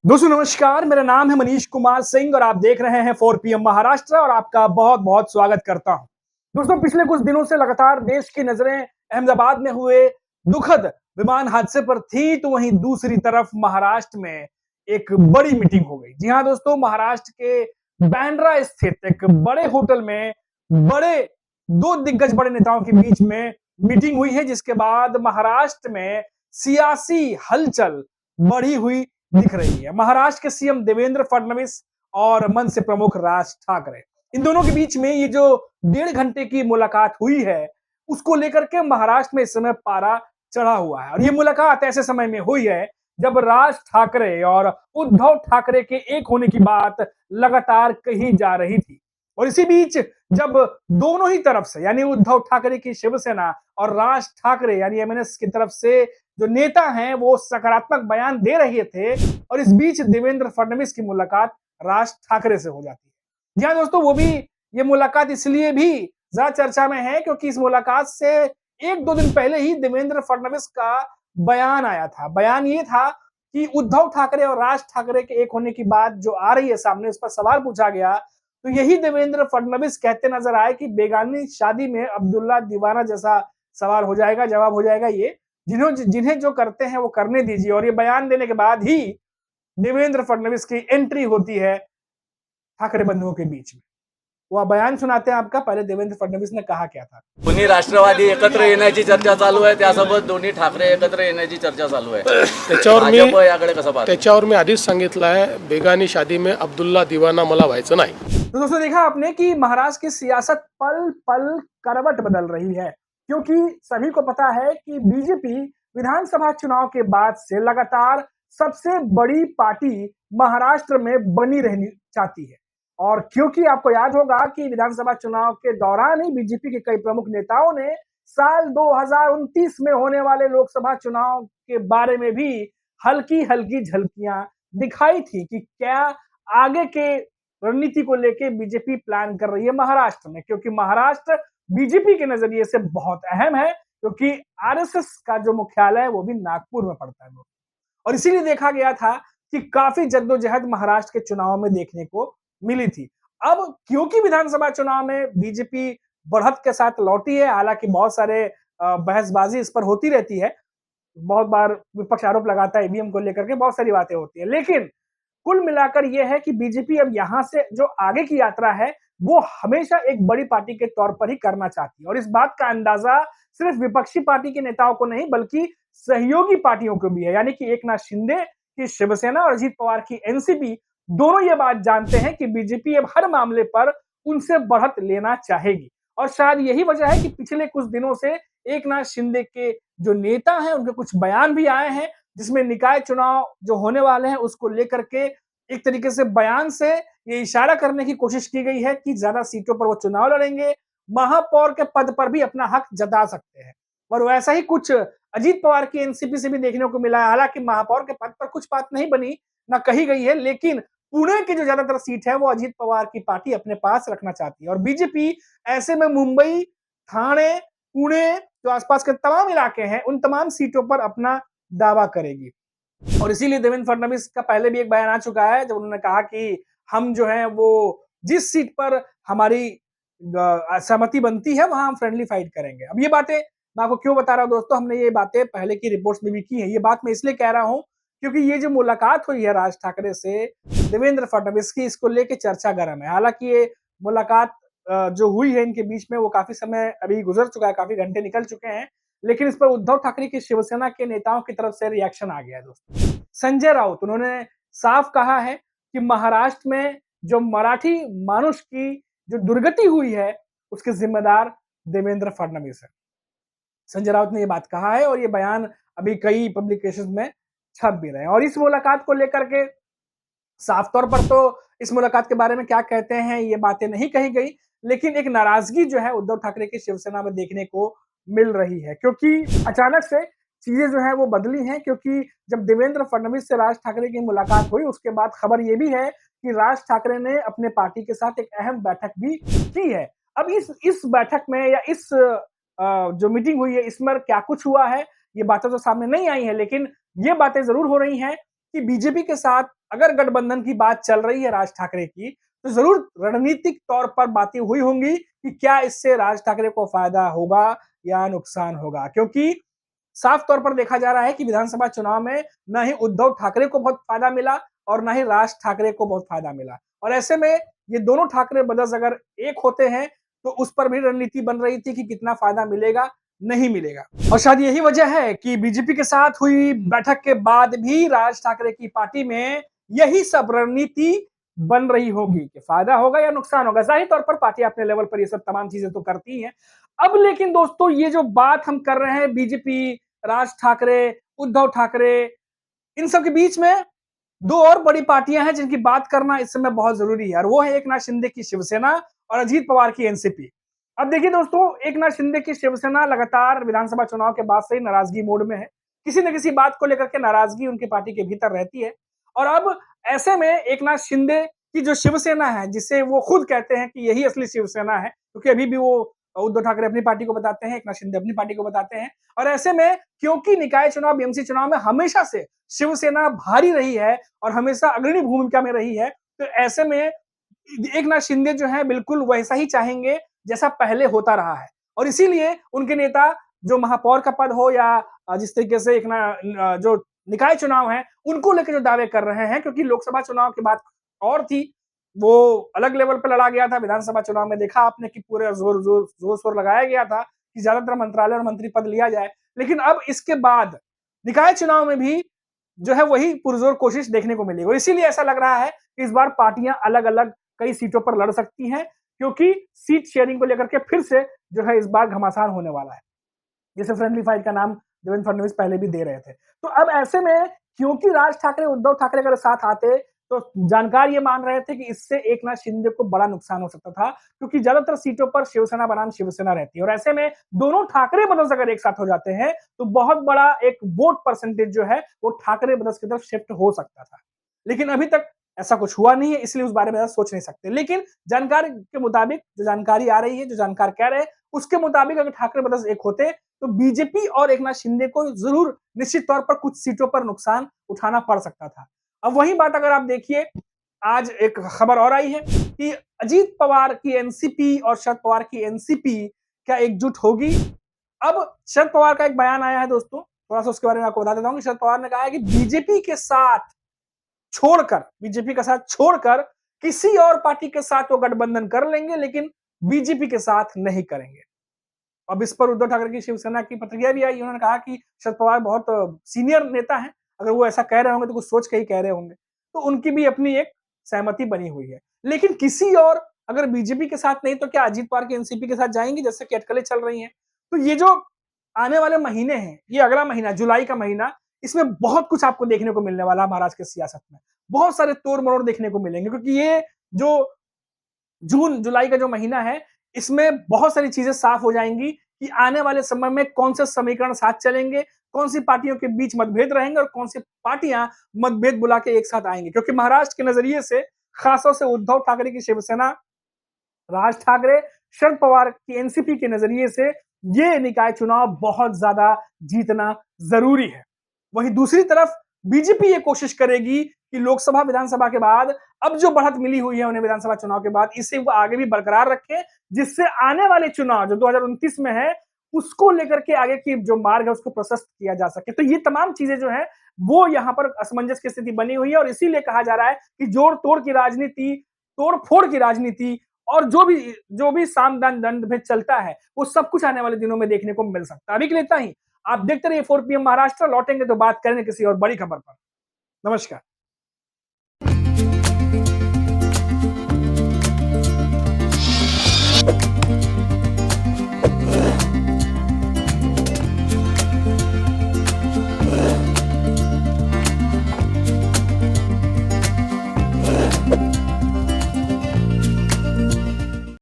दोस्तों नमस्कार, मेरा नाम है मनीष कुमार सिंह और आप देख रहे हैं 4 पीएम महाराष्ट्र और आपका बहुत बहुत स्वागत करता हूं। दोस्तों पिछले कुछ दिनों से लगातार देश की नजरें अहमदाबाद में हुए दुखद विमान हादसे पर थी, तो वहीं दूसरी तरफ महाराष्ट्र में एक बड़ी मीटिंग हो गई। जी हां दोस्तों, महाराष्ट्र के बांद्रा स्थित एक बड़े होटल में बड़े दो दिग्गज बड़े नेताओं के बीच में मीटिंग हुई है, जिसके बाद महाराष्ट्र में सियासी हलचल बढ़ी हुई दिख रही है। महाराष्ट्र के सीएम देवेंद्र फडणवीस और मनसे प्रमुख राज ठाकरे, इन दोनों के बीच में ये जो 1.5 घंटे की मुलाकात हुई है, उसको लेकर के महाराष्ट्र में इस समय पारा चढ़ा हुआ है। और ये मुलाकात ऐसे समय में हुई है जब राज ठाकरे और उद्धव ठाकरे के एक होने की बात लगातार कही जा रही थी। और इसी बीच जब दोनों ही तरफ से, यानी उद्धव ठाकरे की शिवसेना और राज ठाकरे यानी एमएनएस की तरफ से जो नेता हैं वो सकारात्मक बयान दे रहे थे, और इस बीच देवेंद्र फडणवीस की मुलाकात राज ठाकरे से हो जाती है। जी हाँ दोस्तों, वो भी ये मुलाकात इसलिए भी ज्यादा चर्चा में है क्योंकि इस मुलाकात से 1-2 दिन पहले ही देवेंद्र फडणवीस का बयान आया था। बयान ये था कि उद्धव ठाकरे और राज ठाकरे के एक होने की बात जो आ रही है सामने, उस पर सवाल पूछा गया तो यही देवेंद्र फडणवीस कहते नजर आए कि बेगानी शादी में अब्दुल्ला दीवाना जैसा सवाल हो जाएगा, जवाब हो जाएगा ये, जिन्हें जो करते हैं वो करने दीजिए। और ये बयान देने के बाद ही देवेंद्र फडणवीस की एंट्री होती है ठाकरे बंधुओं के बीच में। वो बयान सुनाते हैं आपका, पहले देवेंद्र फडणवीस ने कहा क्या था। दोन्ही राष्ट्रवादी एकत्र येण्याची चर्चा चालू आहे, त्यासोबत दोन्ही ठाकरे एकत्र येण्याची चर्चा चालू आहे। भाजप याकडे कसं पाहतं? त्याच्यावर मी आधीच सांगितलं आहे, बेगानी शादी में अब्दुल्ला दीवाना मला व्हायचं नाही। तो दोस्तों देखा आपने कि महाराष्ट्र की सियासत पल पल करवट बदल रही है, क्योंकि सभी को पता है कि बीजेपी विधानसभा चुनाव के बाद से लगातार सबसे बड़ी पार्टी महाराष्ट्र में बनी रहनी चाहती है। और क्योंकि आपको याद होगा कि विधानसभा चुनाव के दौरान ही बीजेपी के कई प्रमुख नेताओं ने साल 2029 में होने वाले लोकसभा चुनाव के बारे में भी हल्की हल्की झलकियां दिखाई थी कि क्या आगे के रणनीति को लेके बीजेपी प्लान कर रही है महाराष्ट्र में, क्योंकि महाराष्ट्र बीजेपी के नजरिए से बहुत अहम है, क्योंकि आरएसएस का जो मुख्यालय है वो भी नागपुर में पड़ता है। और इसीलिए देखा गया था कि काफी जद्दोजहद महाराष्ट्र के चुनाव में देखने को मिली थी। अब क्योंकि विधानसभा चुनाव में बीजेपी बढ़त के साथ लौटी है, हालांकि बहुत सारे बहसबाजी इस पर होती रहती है, बहुत बार विपक्ष आरोप लगाता है ईवीएम को लेकर के, बहुत सारी बातें होती है, लेकिन कुल मिलाकर यह है कि बीजेपी अब यहां से जो आगे की यात्रा है वो हमेशा एक बड़ी पार्टी के तौर पर ही करना चाहती है। और इस बात का अंदाजा सिर्फ विपक्षी पार्टी के नेताओं को नहीं बल्कि सहयोगी पार्टियों को भी है, यानी कि एकनाथ शिंदे की शिवसेना और अजित पवार की एनसीपी दोनों ये बात जानते हैं कि बीजेपी अब हर मामले पर उनसे बढ़त लेना चाहेगी। और शायद यही वजह है कि पिछले कुछ दिनों से एकनाथ शिंदे के जो नेता हैं उनके कुछ बयान भी आए हैं, जिसमें निकाय चुनाव जो होने वाले हैं उसको लेकर के एक तरीके से बयान से ये इशारा करने की कोशिश की गई है कि ज्यादा सीटों पर वो चुनाव लड़ेंगे, महापौर के पद पर भी अपना हक जता सकते हैं। और वैसा ही कुछ अजीत पवार की एनसीपी से भी देखने को मिला है। हालांकि महापौर के पद पर कुछ बात नहीं बनी, ना कही गई है, लेकिन पुणे की जो ज्यादातर सीट है वो अजीत पवार की पार्टी अपने पास रखना चाहती है। और बीजेपी ऐसे में मुंबई, ठाणे, पुणे जो आसपास के तमाम इलाके हैं उन तमाम सीटों पर अपना दावा करेगी। और इसीलिए देवेंद्र फडणवीस का पहले भी एक बयान आ चुका है जब उन्होंने कहा कि हम जो है वो जिस सीट पर हमारी सहमति बनती है वहां हम फ्रेंडली फाइट करेंगे। अब ये बातें मैं आपको क्यों बता रहा हूं दोस्तों, हमने ये बातें पहले की रिपोर्ट्स में भी की है। ये बात मैं इसलिए कह रहा हूं क्योंकि ये जो मुलाकात हुई है राज ठाकरे से देवेंद्र फडणवीस की, इसको लेके चर्चा गर्म है। हालांकि ये मुलाकात जो हुई है इनके बीच में वो काफी समय अभी गुजर चुका है, काफी घंटे निकल चुके हैं, लेकिन इस पर उद्धव ठाकरे की शिवसेना के नेताओं की तरफ से रिएक्शन आ गया है दोस्तों। संजय राउत उन्होंने साफ कहा है कि महाराष्ट्र में जो मराठी मानुष की जो दुर्गति हुई है उसके जिम्मेदार देवेंद्र फडणवीस है। संजय राउत ने ये बात कहा है और ये बयान अभी कई पब्लिकेशंस में छप भी रहे हैं। और इस मुलाकात को लेकर के साफ तौर पर तो इस मुलाकात के बारे में क्या कहते हैं ये बातें नहीं कही गई, लेकिन एक नाराजगी जो है उद्धव ठाकरे की शिवसेना में देखने को मिल रही है, क्योंकि अचानक से चीजें जो है वो बदली हैं। क्योंकि जब देवेंद्र फडणवीस से राज ठाकरे की मुलाकात हुई उसके बाद खबर ये भी है कि राज ठाकरे ने अपने पार्टी के साथ एक अहम बैठक भी की है। अब इस बैठक में या इस जो मीटिंग हुई है इसमें क्या कुछ हुआ है ये बातें तो सामने नहीं आई है, लेकिन ये बातें जरूर हो रही हैं कि बीजेपी के साथ अगर गठबंधन की बात चल रही है राज ठाकरे की, तो जरूर रणनीतिक तौर पर बातें हुई होंगी कि क्या इससे राज ठाकरे को फायदा होगा या नुकसान होगा, क्योंकि साफ तौर पर देखा जा रहा है कि विधानसभा चुनाव में न ही उद्धव ठाकरे को बहुत फायदा मिला और न ही राज ठाकरे को बहुत फायदा मिला। और ऐसे में ये दोनों ठाकरे ब्रदर्स अगर एक होते हैं तो उस पर भी रणनीति बन रही थी कि कितना फायदा मिलेगा, नहीं मिलेगा। और शायद यही वजह है कि बीजेपी के साथ हुई बैठक के बाद भी राज ठाकरे की पार्टी में यही सब रणनीति बन रही होगी कि फायदा होगा या नुकसान होगा। जाहिर तौर पर पार्टी अपने लेवल पर ये सब तमाम चीजें तो करती है। अब लेकिन दोस्तों ये जो बात हम कर रहे हैं बीजेपी, राज ठाकरे, उद्धव ठाकरे, इन सब के बीच में दो और बड़ी पार्टियां हैं जिनकी बात करना इस समय बहुत जरूरी है, और वो है एकनाथ शिंदे की शिवसेना और अजीत पवार की एनसीपी। अब देखिए दोस्तों, एकनाथ शिंदे की शिवसेना लगातार विधानसभा चुनाव के बाद से ही नाराजगी मोड में है। किसी न किसी बात को लेकर के नाराजगी उनकी पार्टी के भीतर रहती है। और अब ऐसे में एकनाथ शिंदे की जो शिवसेना है, जिसे वो खुद कहते हैं कि यही असली शिवसेना है, क्योंकि अभी भी वो उद्धव ठाकरे अपनी पार्टी को बताते हैं, एकनाथ शिंदे अपनी पार्टी को बताते हैं। और ऐसे में क्योंकि निकाय चुनाव, बीएमसी चुनाव में हमेशा से शिवसेना भारी रही है और हमेशा अग्रणी भूमिका में रही है, तो ऐसे में एकनाथ शिंदे जो है बिल्कुल वैसा ही चाहेंगे जैसा पहले होता रहा है। और इसीलिए उनके नेता जो महापौर का पद हो या जिस तरीके से जो निकाय चुनाव है उनको लेकर जो दावे कर रहे हैं, क्योंकि लोकसभा चुनाव की बात और थी, वो अलग लेवल पे लड़ा गया था। विधानसभा चुनाव में देखा आपने कि पूरे जोर शोर लगाया गया था कि ज्यादातर मंत्रालय और मंत्री पद लिया जाए। लेकिन अब इसके बाद निकाय चुनाव में भी जो है वही पुरजोर कोशिश देखने को मिलेगी। इसीलिए ऐसा लग रहा है कि इस बार पार्टियां अलग अलग कई सीटों पर लड़ सकती हैं, क्योंकि सीट शेयरिंग को लेकर के फिर से जो है इस बार घमासान होने वाला है, जैसे फ्रेंडली फाइट का नाम देवेंद्र फडणवीस पहले भी दे रहे थे। तो अब ऐसे में क्योंकि राज ठाकरे, उद्धव ठाकरे अगर साथ आते तो जानकार ये मान रहे थे कि इससे एकनाथ शिंदे को बड़ा नुकसान हो सकता था, क्योंकि ज्यादातर सीटों पर शिवसेना बनाम शिवसेना रहती है। और ऐसे में दोनों ठाकरे ब्रदर्स अगर एक साथ हो जाते हैं तो बहुत बड़ा एक वोट परसेंटेज जो है वो ठाकरे ब्रदर्स की तरफ शिफ्ट हो सकता था। लेकिन अभी तक ऐसा कुछ हुआ नहीं है, इसलिए उस बारे में सोच नहीं सकते। लेकिन जानकारी के मुताबिक, जो जानकारी आ रही है, जो जानकार कह रहे हैं उसके मुताबिक अगर ठाकरे ब्रदर्स एक होते तो बीजेपी और एकनाथ शिंदे को जरूर निश्चित तौर पर कुछ सीटों पर नुकसान उठाना पड़ सकता था। अब वही बात अगर आप देखिए, आज एक खबर और आई है कि अजीत पवार की एनसीपी और शरद पवार की एनसीपी क्या एकजुट होगी। अब शरद पवार का एक बयान आया है दोस्तों, थोड़ा सा उसके बारे में आपको बता देता हूं कि शरद पवार ने कहा है कि बीजेपी के साथ छोड़कर किसी और पार्टी के साथ वो गठबंधन कर लेंगे, लेकिन बीजेपी के साथ नहीं करेंगे। अब इस पर उद्धव ठाकरे की शिवसेना की प्रतिक्रिया भी आई। उन्होंने कहा कि शरद पवार बहुत सीनियर नेता हैं, अगर वो ऐसा कह रहे होंगे तो कुछ सोच के ही कह रहे होंगे। तो उनकी भी अपनी एक सहमति बनी हुई है। लेकिन किसी और अगर बीजेपी के साथ नहीं तो क्या अजीत पवार की एनसीपी के साथ जाएंगे, जैसे कि अटकलें चल रही हैं। तो ये जो आने वाले महीने हैं, ये अगला महीना जुलाई का महीना, इसमें बहुत कुछ आपको देखने को मिलने वाला है। महाराष्ट्र की सियासत में बहुत सारे तोड़ मरोड़ देखने को मिलेंगे, क्योंकि ये जो जून जुलाई का जो महीना है इसमें बहुत सारी चीजें साफ हो जाएंगी कि आने वाले समय में कौन से समीकरण साथ चलेंगे, कौन सी पार्टियों के बीच मतभेद रहेंगे और कौन सी पार्टियां मतभेद बुला के एक साथ आएंगी। क्योंकि महाराष्ट्र के नजरिए से, खासतौर से उद्धव ठाकरे की शिवसेना, राज ठाकरे, शरद पवार की एनसीपी के नजरिए से ये निकाय चुनाव बहुत ज्यादा जीतना जरूरी है। वहीं दूसरी तरफ बीजेपी ये कोशिश करेगी कि लोकसभा विधानसभा के बाद अब जो बढ़त मिली हुई है उन्हें विधानसभा चुनाव के बाद, इसे वो आगे भी बरकरार रखें, जिससे आने वाले चुनाव जो 2029 में है उसको लेकर के आगे की जो मार्ग है उसको प्रशस्त किया जा सके। तो ये तमाम चीजें जो है वो यहाँ पर असमंजस की स्थिति बनी हुई है। और इसीलिए कहा जा रहा है कि जोड़ तोड़ की राजनीति, तोड़ फोड़ की राजनीति और जो भी साम दान दंड भेद चलता है वो सब कुछ आने वाले दिनों में देखने को मिल सकता है। अभी के लिए इतना ही। आप देखते रहिए 4 PM महाराष्ट्र। लौटेंगे तो बात करेंगे किसी और बड़ी खबर पर। नमस्कार।